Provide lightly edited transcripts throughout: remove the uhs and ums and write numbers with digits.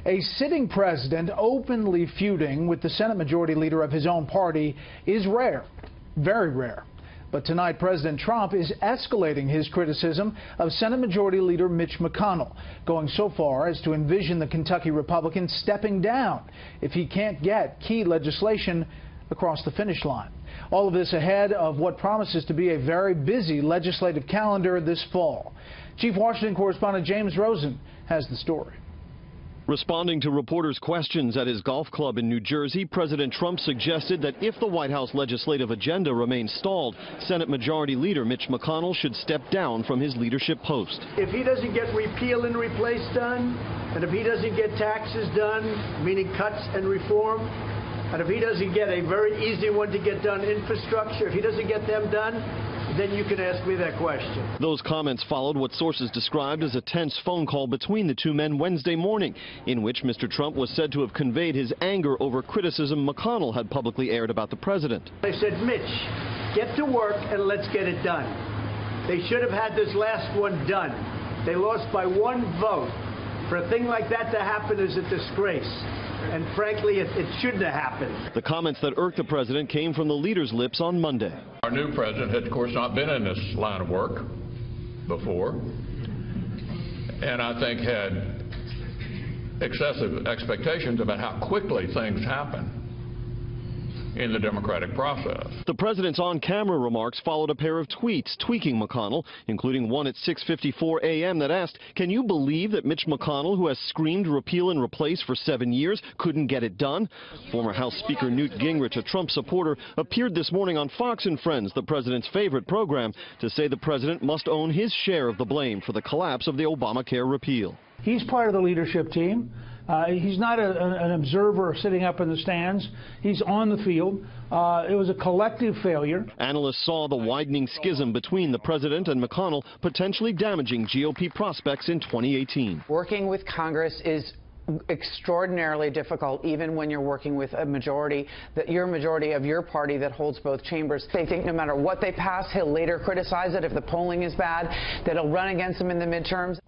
A sitting president openly feuding with the Senate Majority Leader of his own party is rare, very rare. But tonight, President Trump is escalating his criticism of Senate Majority Leader Mitch McConnell, going so far as to envision the Kentucky Republican stepping down if he can't get key legislation across the finish line. All of this ahead of what promises to be a very busy legislative calendar this fall. Chief Washington correspondent James Rosen has the story. Responding to reporters' questions at his golf club in New Jersey, President Trump suggested that if the White House legislative agenda remains stalled, Senate Majority Leader Mitch McConnell should step down from his leadership post. If he doesn't get repeal and replace done, and if he doesn't get taxes done, meaning cuts and reform, and if he doesn't get a very easy one to get done, infrastructure, if he doesn't get them done, then you can ask me that question. Those comments followed what sources described as a tense phone call between the two men Wednesday morning, in which Mr. Trump was said to have conveyed his anger over criticism McConnell had publicly aired about the president. They said, Mitch, get to work and let's get it done. They should have had this last one done. They lost by one vote. For a thing like that to happen is a disgrace. And frankly, it shouldn't have happened. The comments that irked the president came from the leader's lips on Monday. Our new president had, of course, not been in this line of work before, and I think had excessive expectations about how quickly things happen in the democratic process. The president's on-camera remarks followed a pair of tweets tweaking McConnell, including one at 6:54 a.m. that asked, "Can you believe that Mitch McConnell, who has screamed repeal and replace for 7 years, couldn't get it done?" Former House Speaker Newt Gingrich, a Trump supporter, appeared this morning on Fox and Friends, the president's favorite program, to say the president must own his share of the blame for the collapse of the Obamacare repeal. He's part of the leadership team. He's not an observer sitting up in the stands. He's on the field. It was a collective failure. Analysts saw the widening schism between the president and McConnell potentially damaging GOP prospects in 2018. Working with Congress is extraordinarily difficult, even when you're working with a majority, your majority of your party that holds both chambers. They think no matter what they pass, he'll later criticize it if the polling is bad, that he'll run against them in the midterms.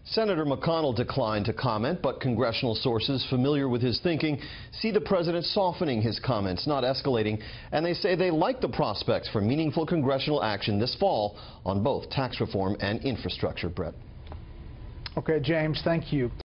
Senator McConnell declined to comment, but congressional sources familiar with his thinking see the president softening his comments, not escalating, and they say they like the prospects for meaningful congressional action this fall on both tax reform and infrastructure. Brett. Okay, James, thank you.